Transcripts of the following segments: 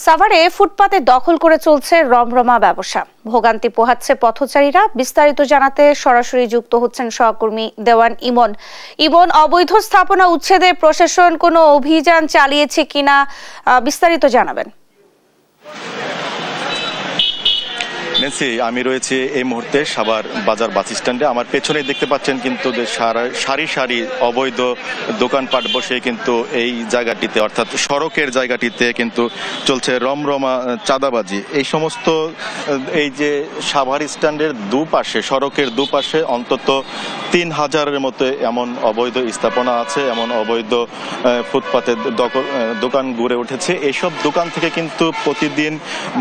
সাভারে ফুটপাতে দখল করে চলছে রমরমা ব্যবসা। ভোগান্তি পোহাচ্ছে পথচারীরা। বিস্তারিত জানাতে সরাসরি যুক্ত হচ্ছেন সহকর্মী দেওয়ান ইমন। ইমন, অবৈধ স্থাপনা উচ্ছেদে প্রশাসন কোনো অভিযান চালিয়েছে কিনা বিস্তারিত জানাবেন। নেন্সি, আমি রয়েছি এই মুহূর্তে সাভার বাজার বাস স্ট্যান্ডে। আমার পেছনেই দেখতে পাচ্ছেন কিন্তু সারি সারি অবৈধ দোকানপাট বসে কিন্তু এই জায়গাটিতে অর্থাৎ সড়কের জায়গাটিতে কিন্তু চলছে রমরমা চাঁদাবাজি। এই সমস্ত এই যে সাভার স্ট্যান্ডের দুপাশে, সড়কের দুপাশে অন্তত ৩,০০০-এর মতো এমন অবৈধ স্থাপনা আছে, এমন অবৈধ ফুটপাতে দোকান গড়ে উঠেছে। এইসব দোকান থেকে কিন্তু প্রতিদিন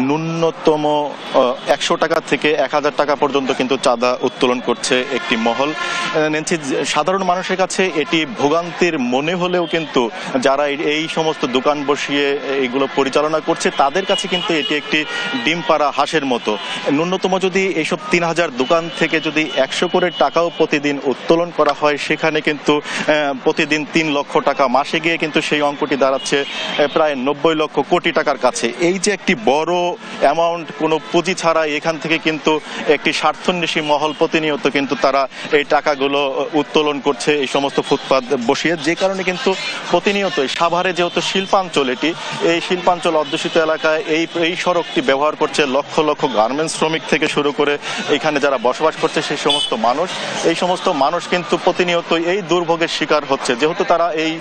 ন্যূনতম ১০০ টাকা থেকে ১,০০০ টাকা পর্যন্ত কিন্তু চাঁদা উত্তোলন করছে একটি মহল। নেন্সি, সাধারণ মানুষের কাছে এটি ভোগান্তির মনে হলেও কিন্তু যারা এই সমস্ত দোকান বসিয়ে এগুলো পরিচালনা করছে তাদের কাছে কিন্তু এটি একটি ডিম পাড়া হাঁসের মতো। ন্যূনতম যদি এইসব ৩,০০০ দোকান থেকে যদি ১০০ করে টাকাও প্রতিদিন উত্তোলন করা হয়, সেখানে কিন্তু প্রতিদিন ৩ লক্ষ টাকা, মাসে গিয়ে কিন্তু সেই অঙ্কটি দাঁড়াচ্ছে প্রায় ৯০ লক্ষ কোটি টাকার কাছে। এই যে একটি বড় অ্যামাউন্ট, কোনো পুঁজি ছাড়া এখান থেকে কিন্তু একটি স্বার্থন্বেষী মহল প্রতিনিয়ত কিন্তু তারা এই টাকাগুলো উত্তোলন করছে এই সমস্ত ফুটপাত বসিয়ে। যে কারণে কিন্তু প্রতিনিয়তই সাভারে যেহেতু শিল্পাঞ্চল, এই শিল্পাঞ্চল অধ্যুষিত এলাকায় এই সড়কটি ব্যবহার করছে লক্ষ লক্ষ গার্মেন্টস শ্রমিক থেকে শুরু করে এখানে যারা বসবাস করছে সেই সমস্ত মানুষ কিন্তু প্রতিনিয়তই এই দুর্ভোগের শিকার হচ্ছে। যেহেতু তারা এই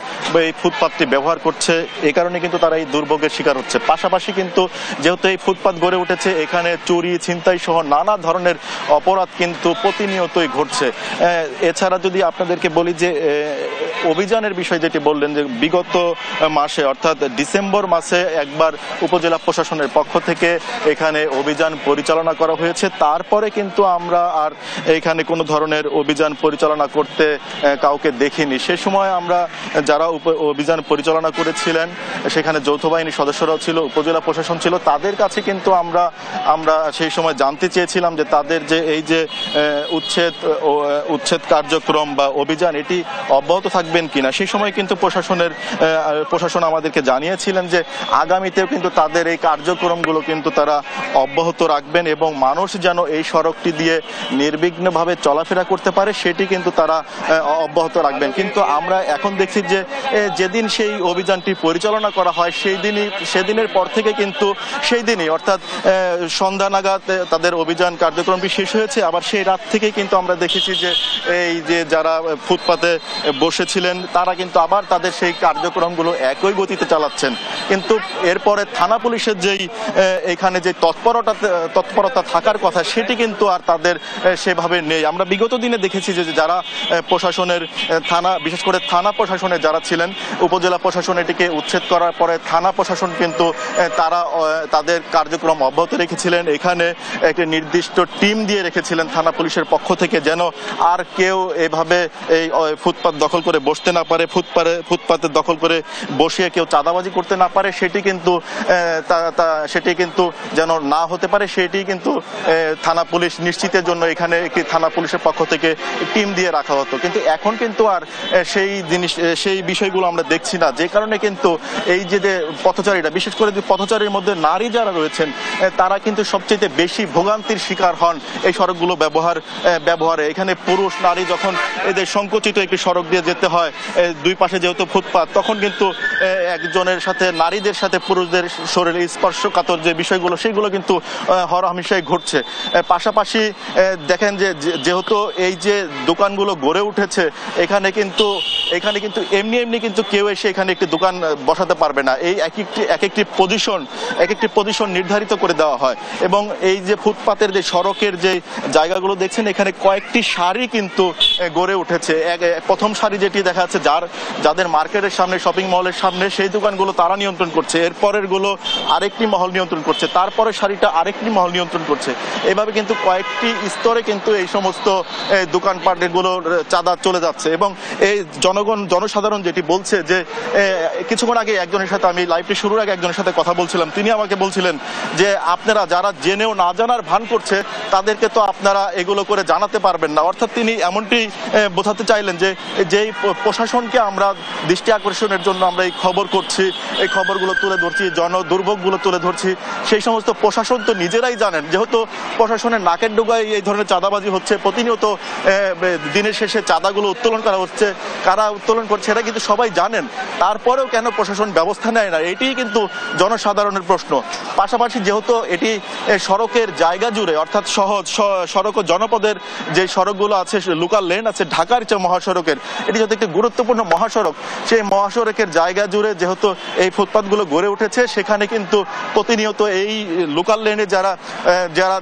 ফুটপাতটি ব্যবহার করছে, এই কারণে কিন্তু তারা এই দুর্ভোগের শিকার হচ্ছে। পাশাপাশি কিন্তু যেহেতু এই ফুটপাত গড়ে উঠেছে, এখানে চুরি, ছিনতাই সহ নানা ধরনের অপরাধ কিন্তু প্রতিনিয়তই ঘটছে। এছাড়া যদি আপনাদেরকে বলি যে অভিযানের বিষয় যেটি বললেন, যে বিগত মাসে অর্থাৎ ডিসেম্বর মাসে একবার উপজেলা প্রশাসনের পক্ষ থেকে এখানে অভিযান পরিচালনা করা হয়েছে। তারপরে কিন্তু আমরা আর এখানে কোনো ধরনের অভিযান পরিচালনা করতে কাউকে দেখিনি। সে সময় আমরা যারা অভিযান পরিচালনা করেছিলেন সেখানে যৌথ বাহিনীর সদস্যরাও ছিল, উপজেলা প্রশাসন ছিল, তাদের কাছে কিন্তু আমরা সেই সময় জানতে চেয়েছিলাম যে তাদের যে এই যে উচ্ছেদ কার্যক্রম বা অভিযান এটি অব্যাহত থাকবেন কিনা। সেই সময় কিন্তু প্রশাসন আমাদেরকে জানিয়েছিলেন যে আগামীতেও কিন্তু তাদের এই কার্যক্রমগুলো কিন্তু তারা অব্যাহত রাখবেন এবং মানুষ যেন এই সড়কটি দিয়ে নির্বিঘ্নভাবে চলাফেরা করতে পারে সেটি কিন্তু তারা অব্যাহত রাখবেন। কিন্তু আমরা এখন দেখছি যে যেদিন সেই অভিযানটি পরিচালনা করা হয় সেদিনের পর থেকে কিন্তু সেই দিনই অর্থাৎ সন্ধ্যা নাগাদ তাদের অভিযান কার্যক্রমটি শেষ হয়েছে। আবার সেই রাত থেকেই কিন্তু আমরা দেখেছি যে এই যে যারা ফুটপাতে বসেছিলেন তারা কিন্তু আবার তাদের সেই কার্যক্রমগুলো একই গতিতে চালাচ্ছেন। কিন্তু এরপরে থানা পুলিশের যেই এখানে যে তৎপরতা থাকার কথা সেটি কিন্তু আর তাদের সেভাবে নেই। আমরা বিগত দিনে দেখেছি যে যারা প্রশাসনের বিশেষ করে থানা প্রশাসনের যারা ছিলেন, উপজেলা প্রশাসন এটিকে উচ্ছেদ করার পরে থানা প্রশাসন কিন্তু তারা তাদের কার্যক্রম অব্যাহত রেখেছিলেন। এখানে একটি নির্দিষ্ট টিম দিয়ে রেখেছিলেন থানা পুলিশের পক্ষ থেকে, যেন আর কেউ এভাবে এই ফুটপাত দখল করে বসতে না পারে, ফুটপাতে দখল করে বসিয়ে কেউ চাঁদাবাজি করতে না পারে, সেটি কিন্তু যেন না হতে পারে সেটি কিন্তু থানা পুলিশ নিশ্চিতের জন্য এখানে একটি থানা পুলিশের পক্ষ থেকে টিম দিয়ে রাখা হতো। কিন্তু এখন কিন্তু আর সেই বিষয়গুলো আমরা দেখছি না। যে কারণে কিন্তু এই যে পথচারীরা, বিশেষ করে পথচারীর মধ্যে নারী যারা রয়েছেন তারা কিন্তু সবচেয়ে বেশি ভোগান্তির শিকার হন এই সড়কগুলো ব্যবহারে। এখানে পুরুষ নারী যখন এদের সংকুচিত একটি সড়ক দিয়ে যেতে হয়, দুই পাশে যেহেতু ফুটপাত, তখন কিন্তু একজনের সাথে নারীদের সাথে পুরুষদের শরীরে স্পর্শকাতর যে বিষয়গুলো সেগুলো কিন্তু হরহামেশাই ঘটছে। পাশাপাশি দেখেন যে যেহেতু এই যে দোকানগুলো গড়ে উঠেছে এখানে কিন্তু এমনি কিন্তু কেউ এসে এখানে একটি দোকান বসাতে পারবে না। এই এক একটি পজিশন নির্ধারিত করে দেওয়া হয় এবং এই যে ফুটপাতের যে সড়কের যে জায়গাগুলো দেখছেন এখানে কয়েকটি সারি কিন্তু গড়ে উঠেছে। প্রথম সারি যেটি দেখা যাচ্ছে যাদের মার্কেটের সামনে, শপিং মলের সামনে, সেই দোকানগুলো তারা নিয়ন্ত্রণ করছে, এরপরের গুলো আরেকটি মহল নিয়ন্ত্রণ করছে, তারপরে সারিটা আরেকটি মহল নিয়ন্ত্রণ করছে। এভাবে কিন্তু কয়েকটি স্তরে কিন্তু এই সমস্ত দোকানপাটগুলো চাঁদা চলে যাচ্ছে এবং এই জনসাধারণ যেটি বলছে যে কিছুক্ষণ আগে একজনের সাথে আমি লাইভটি শুরুর আগে একজনের সাথে কথা বলছিলাম, তিনি আমাকে বলছিলেন যে আপনারা যারা জেনেও না জানার ভান করছে তাদেরকে তো আপনারা এগুলো করে জানাতে পারবেন না। অর্থাৎ তিনি এমনটি বোঝাতে চাইলেন যে যেই প্রশাসনকে আমরা দৃষ্টি আকর্ষণের জন্য আমরা এই খবর করছি, এই খবরগুলো তুলে ধরছি, দুর্ভোগগুলো তুলে ধরছি, সেই সমস্ত প্রশাসন তো নিজেরাই জানেন, যেহেতু প্রশাসনের নাকের ডোগায় এই ধরনের চাঁদাবাজি হচ্ছে, প্রতিনিয়ত দিনের শেষে চাঁদাগুলো উত্তোলন করা হচ্ছে, কারা উত্তোলন করছে এটা কিন্তু সবাই জানেন, তারপরেও কেন প্রশাসন ব্যবস্থা নেয় না, এটিই কিন্তু জনসাধারণের প্রশ্ন। পাশাপাশি যেহেতু এটি সড়কের জায়গা জুড়ে, অর্থাৎ সড়ক ও জনপদের যে সড়কগুলো আছে, লোকাল লেন আছে ঢাকার যে মহাসড়কের, এটি যেহেতু একটি গুরুত্বপূর্ণ মহাসড়ক, সেই মহাসড়কের জায়গা জুড়ে যেহেতু এই ফুটপাতগুলো গড়ে উঠেছে, সেখানে কিন্তু প্রতিনিয়ত এই লোকাল লেনে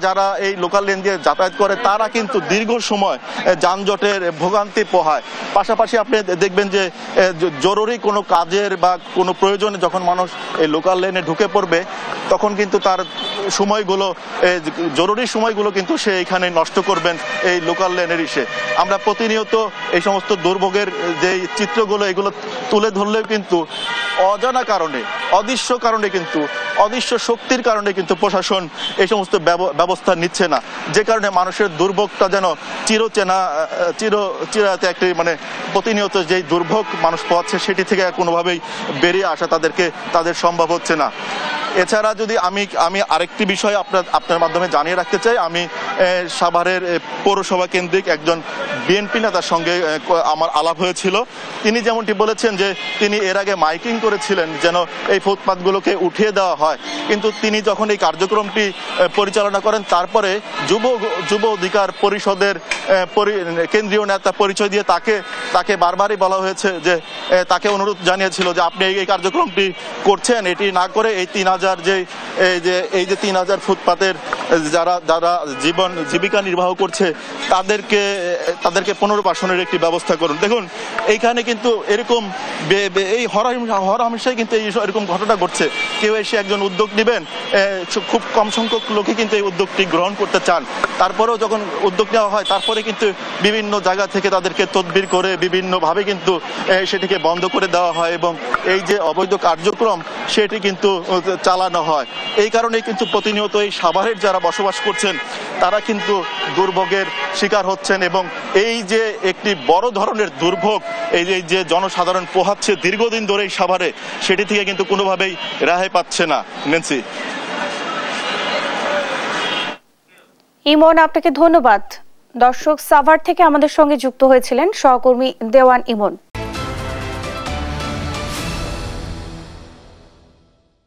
যারা এই লোকাল লেন দিয়ে যাতায়াত করে তারা কিন্তু দীর্ঘ সময় যানজটের ভোগান্তি পোহায়। পাশাপাশি আপনি দেখবেন যে জরুরি কোনো কাজের বা কোনো প্রয়োজনে যখন মানুষ এই লোকাল লেনে ঢুকে পড়বে, তখন কিন্তু তার সময়গুলো, জরুরি সময়গুলো কিন্তু সে এখানে নষ্ট করবেন এই লোকাল লেনের ইসে। আমরা প্রতিনিয়ত এই সমস্ত দুর্ভোগের যে চিত্রগুলো এগুলো তুলে ধরলেও কিন্তু অজানা কারণে, অদৃশ্য কারণে, কিন্তু অদৃশ্য শক্তির কারণে কিন্তু প্রশাসন এই সমস্ত ব্যবস্থা নিচ্ছে না, যে কারণে মানুষের দুর্ভোগটা যেন চিরাতে একটি প্রতিনিয়ত যেই দুর্ভোগ মানুষ পাচ্ছে সেটি থেকে কোনোভাবেই বেরিয়ে আসা তাদের সম্ভব হচ্ছে না। এছাড়া যদি আমি আরেকটি বিষয় আপনার মাধ্যমে জানিয়ে রাখতে চাই, আমি সাভারের পৌরসভা কেন্দ্রিক একজন বিএনপি নেতার সঙ্গে আমার আলাপ হয়েছিল। তিনি যেমনটি বলেছেন যে তিনি এর আগে মাইকিং করেছিলেন যেন এই ফুটপাতগুলোকে উঠিয়ে দেওয়া হয়, কিন্তু তিনি যখন এই কার্যক্রমটি পরিচালনা করেন তারপরে যুব অধিকার পরিষদের কেন্দ্রীয় নেতা পরিচয় দিয়ে তাকে বারবারই বলা হয়েছে যে তাকে অনুরোধ জানিয়েছিল যে আপনি এই কার্যক্রমটি করছেন, এটি না করে এই ৩,০০০ ফুটপাতের যারা জীবিকা নির্বাহ করছে তাদেরকে পুনর্বাসনের একটি ব্যবস্থা করুন। দেখুন এইখানে কিন্তু এরকম এই হরহামেশাই কিন্তু এরকম ঘটনা ঘটছে। কেউ এসে একজন উদ্যোগ নেবেন, খুব কম সংখ্যক লোকই কিন্তু এই উদ্যোগটি গ্রহণ করতে চান, তারপরেও যখন উদ্যোগ নেওয়া হয় তারপরে কিন্তু বিভিন্ন জায়গা থেকে তাদেরকে তদবির করে বিভিন্নভাবে কিন্তু সেটিকে বন্ধ করে দেওয়া হয় এবং এই যে অবৈধ কার্যক্রম সেটি কিন্তু চালানো হয়। এই কারণে কিন্তু প্রতিনিয়ত এই সাভারের যারা বসবাস করছেন তারা কিন্তু দুর্ভোগের শিকার হচ্ছেন এবং এই যে একটি বড় ধরনের দুর্ভোগ এই যে জনসাধারণ পোহাচ্ছে দীর্ঘদিন ধরে এই সাভারে, সেটি থেকে কিন্তু কোনোভাবেই রেহাই পাচ্ছে না। নেন্সি। ইমন, আপনাকে ধন্যবাদ। দর্শক, সাভার থেকে আমাদের সঙ্গে যুক্ত হয়েছিলেন সহকর্মী দেওয়ান ইমন।